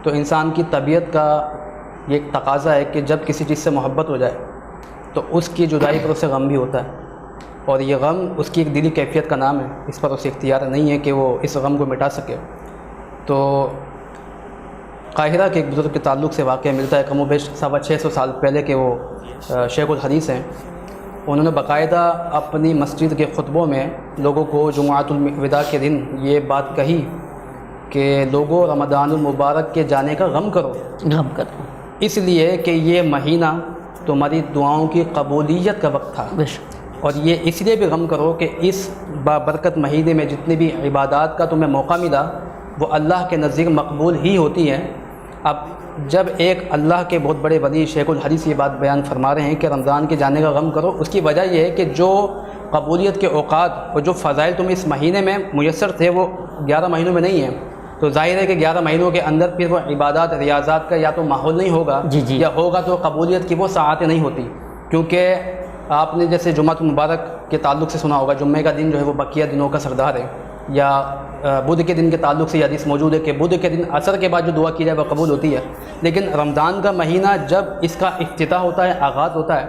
Speaker 3: تو انسان کی طبیعت کا یہ ایک تقاضا ہے کہ جب کسی چیز سے محبت ہو جائے تو اس کی جدائی پر اسے غم بھی ہوتا ہے، اور یہ غم اس کی ایک دلی کیفیت کا نام ہے، اس پر اسے اختیار نہیں ہے کہ وہ اس غم کو مٹا سکے۔ تو قاہرہ کے ایک بزرگ کے تعلق سے واقعہ ملتا ہے، کم و بیش 650 سال پہلے کے وہ شیخ الحدیث ہیں۔ انہوں نے باقاعدہ اپنی مسجد کے خطبوں میں لوگوں کو جمعۃ الوداع کے دن یہ بات کہی کہ لوگوں رمضان المبارک کے جانے کا غم کرو، اس لیے کہ یہ مہینہ تمہاری دعاؤں کی قبولیت کا وقت تھا، اور یہ اس لیے بھی غم کرو کہ اس بابرکت مہینے میں جتنی بھی عبادات کا تمہیں موقع ملا وہ اللہ کے نزدیک مقبول ہی ہوتی ہیں۔ اب جب ایک اللہ کے بہت بڑے ولی شیخ الحدیث یہ بات بیان فرما رہے ہیں کہ رمضان کے جانے کا غم کرو، اس کی وجہ یہ ہے کہ جو قبولیت کے اوقات اور جو فضائل تمہیں اس مہینے میں میسر تھے وہ 11 مہینوں میں نہیں ہیں، تو ظاہر ہے کہ 11 مہینوں کے اندر پھر وہ عبادات ریاضات کا یا تو ماحول نہیں ہوگا، یا ہوگا تو قبولیت کی وہ ساعتیں نہیں ہوتی، کیونکہ آپ نے جیسے جمعۃ المبارک کے تعلق سے سنا ہوگا، جمعہ کا دن جو ہے وہ بقیہ دنوں کا سردار ہے، یا بدھ کے دن کے تعلق سے یہ حدیث موجود ہے کہ بدھ کے دن عصر کے بعد جو دعا کی جائے وہ قبول ہوتی ہے۔ لیکن رمضان کا مہینہ جب اس کا افتتاح ہوتا ہے، آغاز ہوتا ہے،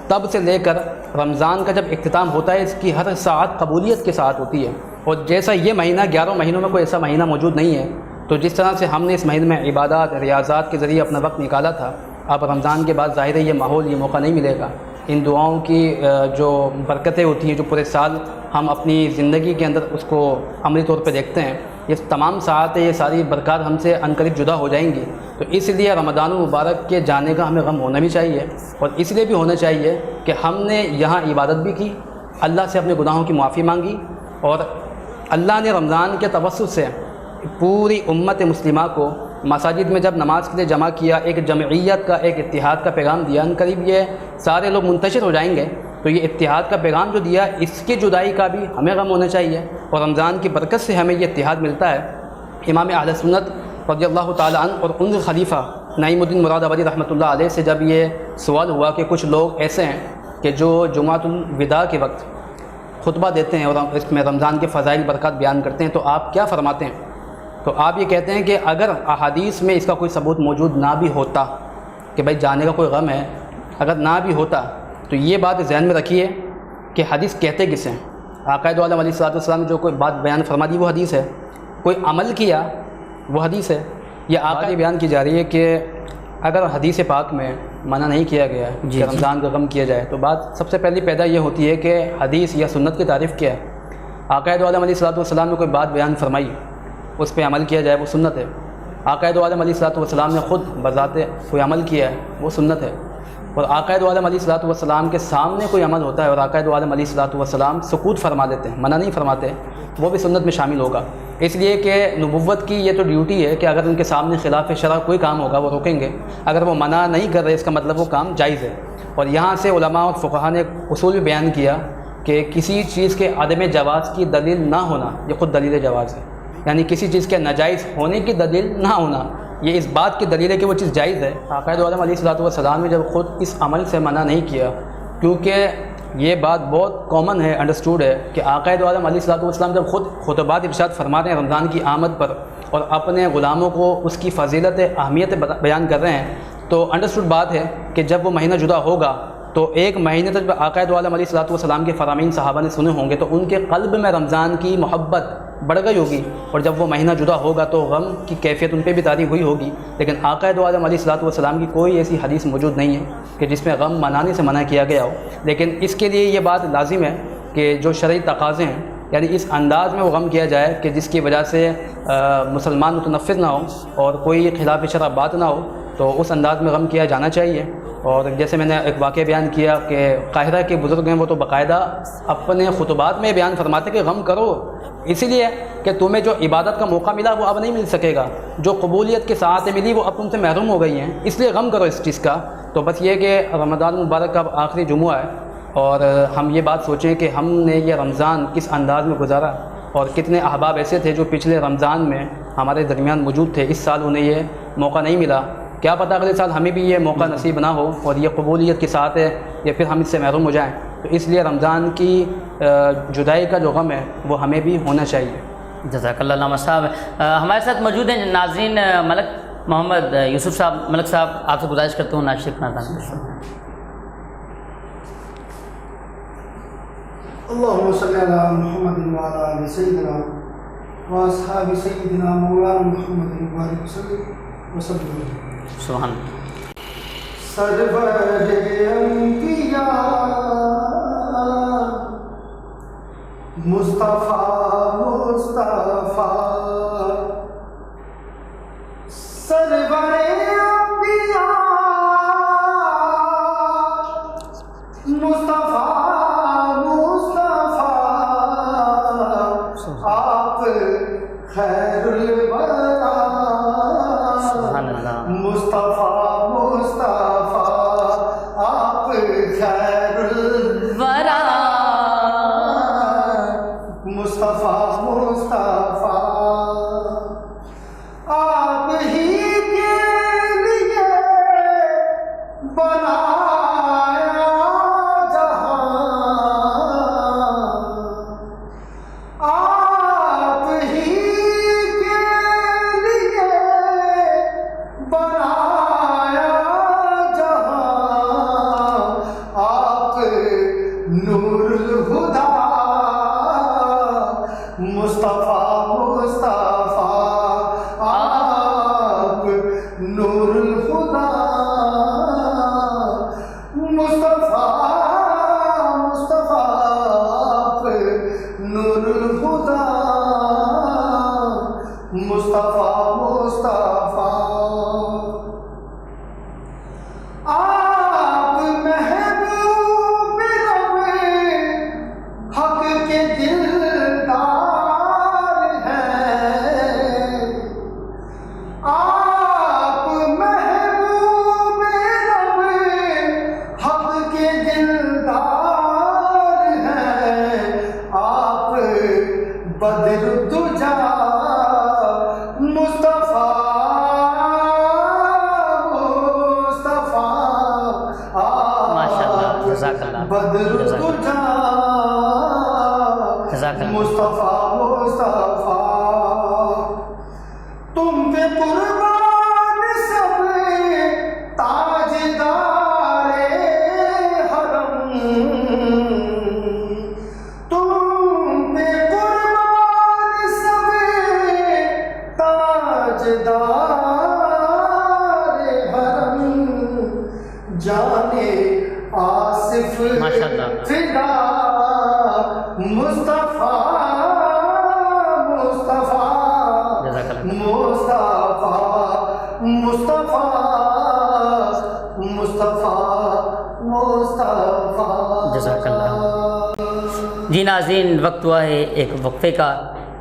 Speaker 3: تب سے لے کر رمضان کا جب اختتام ہوتا ہے اس کی ہر ساعت قبولیت کے ساتھ ہوتی ہے، اور جیسا یہ مہینہ 11 مہینوں میں کوئی ایسا مہینہ موجود نہیں ہے، تو جس طرح سے ہم نے اس مہینے میں عبادات ریاضات کے ذریعے اپنا وقت نکالا تھا، اب رمضان کے بعد ظاہر ہے یہ ماحول، یہ موقع نہیں ملے گا۔ ان دعاؤں کی جو برکتیں ہوتی ہیں جو پورے سال ہم اپنی زندگی کے اندر اس کو عملی طور پہ دیکھتے ہیں، یہ تمام ساعتیں، یہ ساری برکات ہم سے عنقریب جدا ہو جائیں گی، تو اس لیے رمضان المبارک کے جانے کا ہمیں غم ہونا بھی چاہیے، اور اس لیے بھی ہونا چاہیے کہ ہم نے یہاں عبادت بھی کی، اللہ سے اپنے گناہوں کی معافی مانگی، اور اللہ نے رمضان کے توسط سے پوری امت مسلمہ کو مساجد میں جب نماز کے لیے جمع کیا، ایک جمعیت کا، ایک اتحاد کا پیغام دیا، ان قریب یہ سارے لوگ منتشر ہو جائیں گے، تو یہ اتحاد کا پیغام جو دیا، اس کی جدائی کا بھی ہمیں غم ہونا چاہیے، اور رمضان کی برکت سے ہمیں یہ اتحاد ملتا ہے۔ امام اہل سنت رضی اللہ تعالیٰ عنہ اور ان خلیفہ نعیم الدین مراد آبادی رحمۃ اللہ علیہ سے جب یہ سوال ہوا کہ کچھ لوگ ایسے ہیں کہ جو جمعۃ الوداع کے وقت خطبہ دیتے ہیں اور اس میں رمضان کے فضائل برکات بیان کرتے ہیں، تو آپ کیا فرماتے ہیں؟ تو آپ یہ کہتے ہیں کہ اگر احادیث میں اس کا کوئی ثبوت موجود نہ بھی ہوتا کہ بھائی جانے کا کوئی غم ہے، اگر نہ بھی ہوتا تو یہ بات ذہن میں رکھیے کہ حدیث کہتے کس ہیں؟ آقا دو عالم علیہ الصلوۃ والسلام نے جو کوئی بات بیان فرما دی وہ حدیث ہے، کوئی عمل کیا وہ حدیث ہے۔ یہ آقا یہ بیان کی جا رہی ہے کہ اگر حدیث پاک میں منع نہیں کیا گیا ہے کہ رمضان کا غم کیا جائے، تو بات سب سے پہلی پیدا یہ ہوتی ہے کہ حدیث یا سنت کی تعریف کیا ہے۔ آقا دو عالم علیہ الصلوۃ والسلام نے کوئی بات بیان فرمائی، اس پہ عمل کیا جائے وہ سنت ہے۔ آقا دو عالم علیہ الصلوۃ والسلام نے خود بذات کوئی عمل کیا ہے وہ سنت ہے، اور آقا دو عالم علیہ الصلوۃ والسلام کے سامنے کوئی عمل ہوتا ہے اور آقا دو عالم علیہ الصلوۃ والسلام سکوت فرما دیتے ہیں، منع نہیں فرماتے، وہ بھی سنت میں شامل ہوگا، اس لیے کہ نبوت کی یہ تو ڈیوٹی ہے کہ اگر ان کے سامنے خلاف شرع کوئی کام ہوگا وہ روکیں گے، اگر وہ منع نہیں کر رہے اس کا مطلب وہ کام جائز ہے۔ اور یہاں سے علماء اور فقہاء نے ایک اصول بھی بیان کیا کہ کسی چیز کے عدم جواز کی دلیل نہ ہونا یہ خود دلیل جواز ہے، یعنی کسی چیز کے ناجائز ہونے کی دلیل نہ ہونا یہ اس بات کی دلیل ہے کہ وہ چیز جائز ہے۔ آقا دو عالم علیہ الصلوۃ والسلام نے جب خود اس عمل سے منع نہیں کیا، کیونکہ یہ بات بہت کامن ہے، انڈرسٹوڈ ہے کہ آقا دو عالم علیہ الصلوۃ والسلام جب خود خطبات ارشاد فرماتے ہیں رمضان کی آمد پر اور اپنے غلاموں کو اس کی فضیلت اہمیت بیان کر رہے ہیں، تو انڈرسٹوڈ بات ہے کہ جب وہ مہینہ جدا ہوگا تو ایک مہینے تک جب آقا دو عالم علیہ الصلوۃ والسلام کے فرامین صحابہ نے سنے ہوں گے تو ان کے قلب میں رمضان کی محبت بڑھ گئی ہوگی، اور جب وہ مہینہ جدا ہوگا تو غم کی کیفیت ان پہ بھی طاری ہوئی ہوگی۔ لیکن آقا دو عالم علیہ الصلوۃ والسلام کی کوئی ایسی حدیث موجود نہیں ہے کہ جس میں غم منانے سے منع کیا گیا ہو، لیکن اس کے لیے یہ بات لازم ہے کہ جو شرعی تقاضے ہیں، یعنی اس انداز میں وہ غم کیا جائے کہ جس کی وجہ سے مسلمان متنفر نہ ہو اور کوئی خلاف شرع بات نہ ہو، تو اس انداز میں غم کیا جانا چاہیے۔ اور جیسے میں نے ایک واقعہ بیان کیا کہ قاہرہ کے بزرگ ہیں، وہ تو باقاعدہ اپنے خطبات میں بیان فرماتے کہ غم کرو، اسی لیے کہ تمہیں جو عبادت کا موقع ملا وہ اب نہیں مل سکے گا، جو قبولیت کے ساعتیں ملی وہ اب تم سے محروم ہو گئی ہیں، اس لیے غم کرو اس چیز کا۔ تو بس یہ کہ رمضان المبارک کا آخری جمعہ ہے اور ہم یہ بات سوچیں کہ ہم نے یہ رمضان کس انداز میں گزارا، اور کتنے احباب ایسے تھے جو پچھلے رمضان میں ہمارے درمیان موجود تھے، اس سال انہیں یہ موقع نہیں ملا، کیا پتہ اگلے سال ہمیں بھی یہ موقع نصیب نہ ہو اور یہ قبولیت کے ساتھ ہے یا پھر ہم اس سے محروم ہو جائیں، تو اس لیے رمضان کی جدائی کا جو غم ہے وہ ہمیں بھی ہونا چاہیے۔
Speaker 2: جزاک اللہ علامہ صاحب۔ ہمارے ساتھ موجود ہیں ناظرین ملک محمد یوسف صاحب، ملک صاحب آپ سے گزارش کرتا ہوں ناشر ناظرین۔
Speaker 4: اللهم صل على محمد وعلى آل سيدنا وأصحاب سيدنا مولانا محمد وبارك وسلم.
Speaker 2: سبحان
Speaker 4: سرور انبیاء مصطفیٰ سرور انبیاء مصطفیٰ آپ خیر الورا مصطفیٰ آپ خیر الورا مصطفیٰ آپ ہی کے لیے بنایا جہاں آپ ہی کے لیے بنایا جہاں آپ نور الہدا مصطفیٰ آپ نور الہدا مصطفیٰ آپ نور الہدا مصطفیٰ آپ محبوب رب حق کے دلدار ہیں آپ محبوب رب حق کے دلدار ہیں آپ بدر الدجا مصطفیٰ بدر الدجا مصطفیٰ تم پہ قربان سب تاجدار حرم تم پہ قربان سب تاجدار حرم جانے آصف فدا مصطفیٰ
Speaker 2: جزاک اللہ. جی ناظرین، وقت ہوا ہے ایک وقفے کا.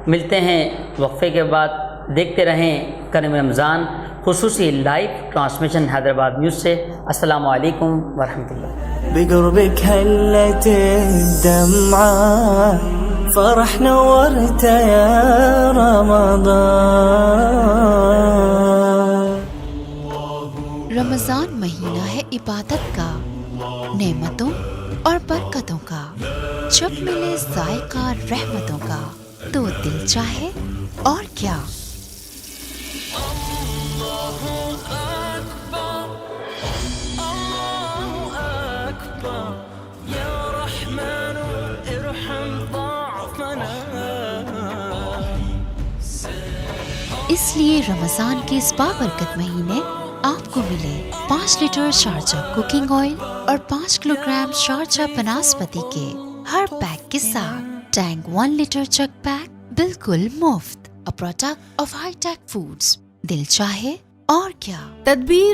Speaker 2: ملتے ہیں وقفے کے بعد. دیکھتے رہیں کرم رمضان خصوصی لائیو ٹرانسمیشن حیدرآباد نیوز سے. السلام علیکم ورحمۃ اللہ.
Speaker 1: بقربك هلت الدمعة فرح نورت يا رمضان.
Speaker 5: رمضان مہینہ ہے عبادت کا، نعمتوں اور برکتوں کا. جب ملے ذائقہ رحمتوں کا تو دل چاہے اور کیا. اس لیے رمضان کے اس بابرکت مہینے آپ کو ملے 5 لیٹر شارجہ کوکنگ آئل اور 5 کلو گرام شارجہ بناسپتی کے ہر پیک کے ساتھ ٹینگ 1 لیٹر چک پیک بالکل مفت. A product of High Tech Foods. دل چاہے اور کیا.
Speaker 6: تدبیر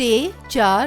Speaker 6: 3, 4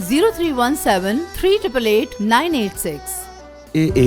Speaker 6: 0317388986.
Speaker 7: AA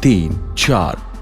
Speaker 7: 3, 4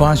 Speaker 7: 5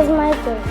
Speaker 8: is my choice.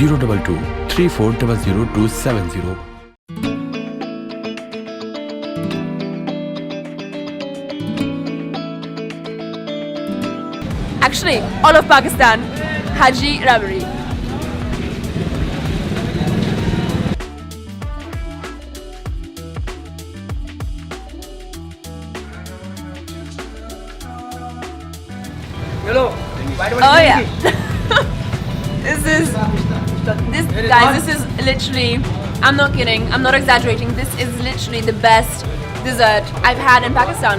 Speaker 7: 022 34000270।
Speaker 9: Actually, all of Pakistan, Haji Rabari.
Speaker 3: Hello.
Speaker 9: Oh yeah. This guys, this is literally, I'm not kidding, I'm not exaggerating, this is literally the best dessert I've had in Pakistan.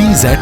Speaker 10: TZ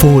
Speaker 10: 4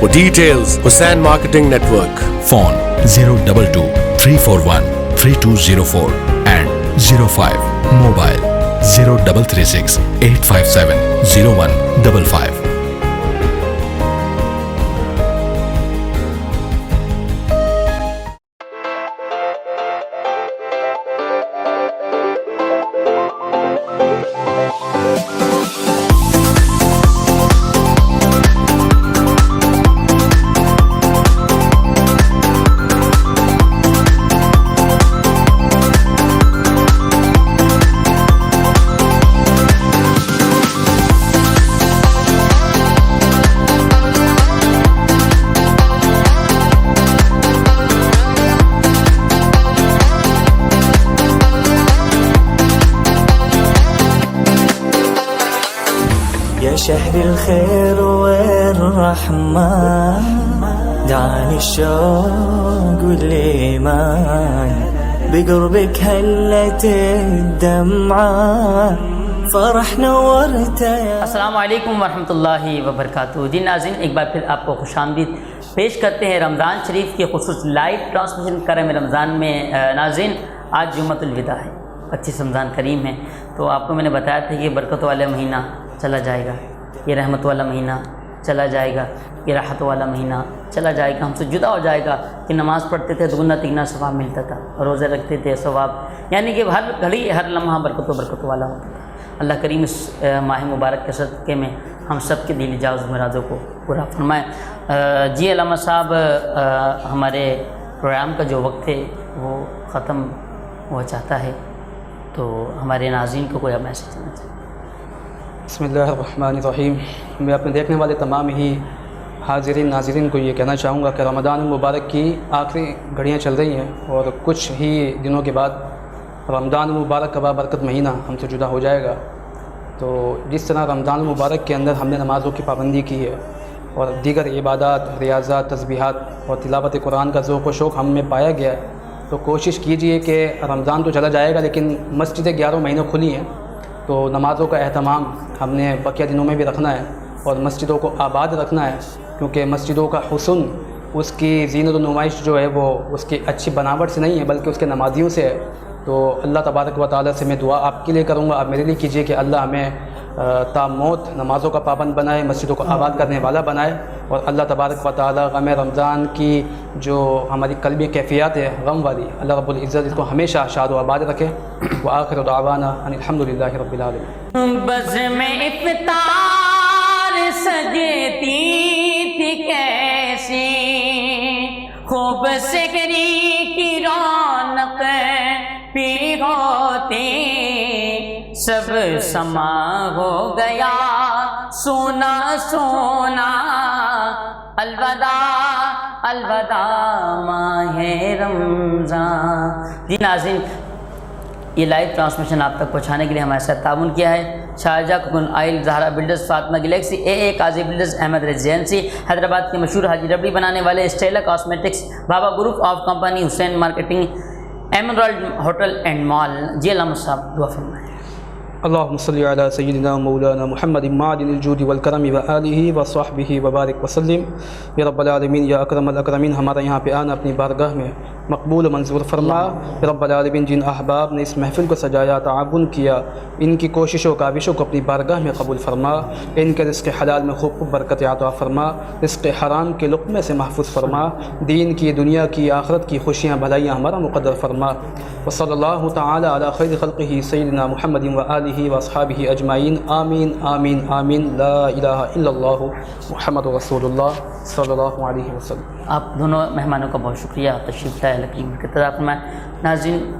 Speaker 11: For details, Hussain Marketing Network.
Speaker 10: Phone 022 341 3204 and 05. Mobile 0336 857 0155.
Speaker 1: يا شهر الخير والرحمة دعاني الشوق والإيمان بقربك هلت الدمعة فرح نورت يا
Speaker 2: السلام علیکم ورحمۃ اللہ وبرکاتہ۔ جی ناظرین، ایک بار پھر آپ کو خوش آمدید پیش کرتے ہیں رمضان شریف کی خصوص لائیو ٹرانسمیشن کرم رمضان میں۔ ناظرین، آج جمعۃ الوداع ہے، 25 رمضان کریم ہے، تو آپ کو میں نے بتایا تھا کہ یہ برکت والا مہینہ چلا جائے گا، یہ رحمت والا مہینہ چلا جائے گا، یہ راحت والا مہینہ چلا جائے گا، ہم سے جدا ہو جائے گا کہ نماز پڑھتے تھے دگنا تگنا ثواب ملتا تھا، روزے رکھتے تھے ثواب، یعنی کہ ہر گھڑی ہر لمحہ برکت والا ہوتا تھا۔ اللہ کریم اس ماہ مبارک کے صدقے میں ہم سب کے دلی جائز مرادوں کو پورا فرمائے۔ جی علامہ صاحب، ہمارے پروگرام کا جو وقت ہے وہ ختم ہوا چاہتا ہے، تو ہمارے ناظرین کو کوئی میسیج دینا چاہیے؟
Speaker 3: بسم اللہ الرحمن الرحیم۔ میں اپنے دیکھنے والے تمام ہی حاضرین ناظرین کو یہ کہنا چاہوں گا کہ رمضان المبارک کی آخری گھڑیاں چل رہی ہیں اور کچھ ہی دنوں کے بعد رمضان المبارک کا بابرکت مہینہ ہم سے جدا ہو جائے گا۔ تو جس طرح رمضان المبارک کے اندر ہم نے نمازوں کی پابندی کی ہے اور دیگر عبادات، ریاضات، تسبیحات اور تلاوت قرآن کا ذوق و شوق ہم میں پایا گیا ہے، تو کوشش کیجئے کہ رمضان تو چلا جائے گا لیکن مسجدیں 11 مہینوں کھلی ہیں، تو نمازوں کا اہتمام ہم نے بقیہ دنوں میں بھی رکھنا ہے اور مسجدوں کو آباد رکھنا ہے، کیونکہ مسجدوں کا حسن، اس کی زینت و نمائش جو ہے وہ اس کی اچھی بناوٹ سے نہیں ہے بلکہ اس کے نمازیوں سے ہے۔ تو اللہ تبارک و تعالیٰ سے میں دعا آپ کے لیے کروں گا، آپ میرے لیے کیجئے کہ اللہ ہمیں تا موت نمازوں کا پابند بنائے، مسجدوں کو آباد کرنے والا بنائے، اور اللہ تبارک و تعالی غم رمضان کی جو ہماری قلبی کیفیات ہے غم والی، اللہ رب العزت اس کو ہمیشہ شاد و آباد رکھے۔ وآخر دعوانا ان الحمدللہ رب العالمین۔
Speaker 2: بز میں افطار سجتی تھی کیسی، خوب سحری کی رونق پی ہوتی، سب سما ہو گیا سونا سونا، الوداع الوداع ماہ رمضان۔ جی ناظرین، یہ لائیو ٹرانسمیشن آپ تک پہنچانے کے لیے ہمارے ساتھ تعاون کیا ہے Sharjah cooking oil, Zahra builders, Fatima galaxy, A Qazi builders, Ahmad residency, Hyderabad کے مشہور حاجی ربڑی بنانے والے Stella cosmetics, Baba group of company, Hussain marketing, emerald hotel and mall. جی علامہ صاحب دعا فرمائیں۔
Speaker 3: اللہم صلی علی سیدنا مولانا محمد معدن الجود والکرم وآلہ وصحبہ وبارک وسلم۔ یا رب العالمین، یا اکرم الاکرمین، ہمارا یہاں پہ آنا اپنی بارگاہ میں مقبول و منظور فرما۔ یا رب العالمین، جن احباب نے اس محفل کو سجایا، تعاون کیا، ان کی کوششوں کاوشوں کو اپنی بارگاہ میں قبول فرما، ان کے رزق حلال میں خوب خوب برکت عطا فرما، رزق حرام کے لقمے سے محفوظ فرما، دین کی، دنیا کی، آخرت کی خوشیاں بھلائیاں ہمارا مقدر فرما۔ وصلی اللہ تعالی علی خیر خلقہ سیدنا محمد وآلہ واصحابہ اجمعین، آمین آمین آمین، لا الہ الا اللہ محمد رسول اللہ صلی اللہ علیہ وسلم۔
Speaker 2: آپ دونوں مہمانوں کا بہت شکریہ، تشریف لائے، اللہ کی برکت عطا فرمائے۔ ناظرین،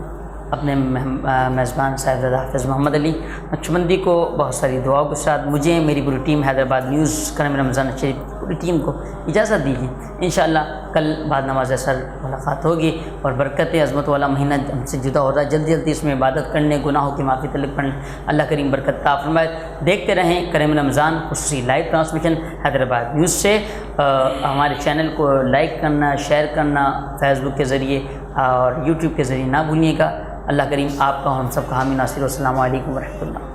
Speaker 2: اپنے میزبان صاحبزادہ حافظ محمد علی نقشبندی کو بہت ساری دعاؤں کے ساتھ مجھے، میری پوری ٹیم، حیدرآباد نیوز، کرم رمضان شریف پوری ٹیم کو اجازت دیجیے۔ انشاءاللہ کل بعد نماز عصر ملاقات ہوگی، اور برکت عظمت والا مہینہ ہم سے جدا ہو رہا ہے، جلدی جلدی اس میں عبادت کرنے، گناہوں کی معافی طلب کرنے، اللہ کریم برکت عطا فرمائے۔ دیکھتے رہیں کرم رمضان خصوصی لائیو ٹرانسمیشن حیدرآباد نیوز سے۔ ہمارے چینل کو لائک کرنا، شیئر کرنا فیس بک کے ذریعے اور یوٹیوب کے ذریعے نہ بھولیے گا۔ اللہ کریم آپ کا اور ہم سب کا حامی ناصر۔ السلام علیکم ورحمۃ اللہ۔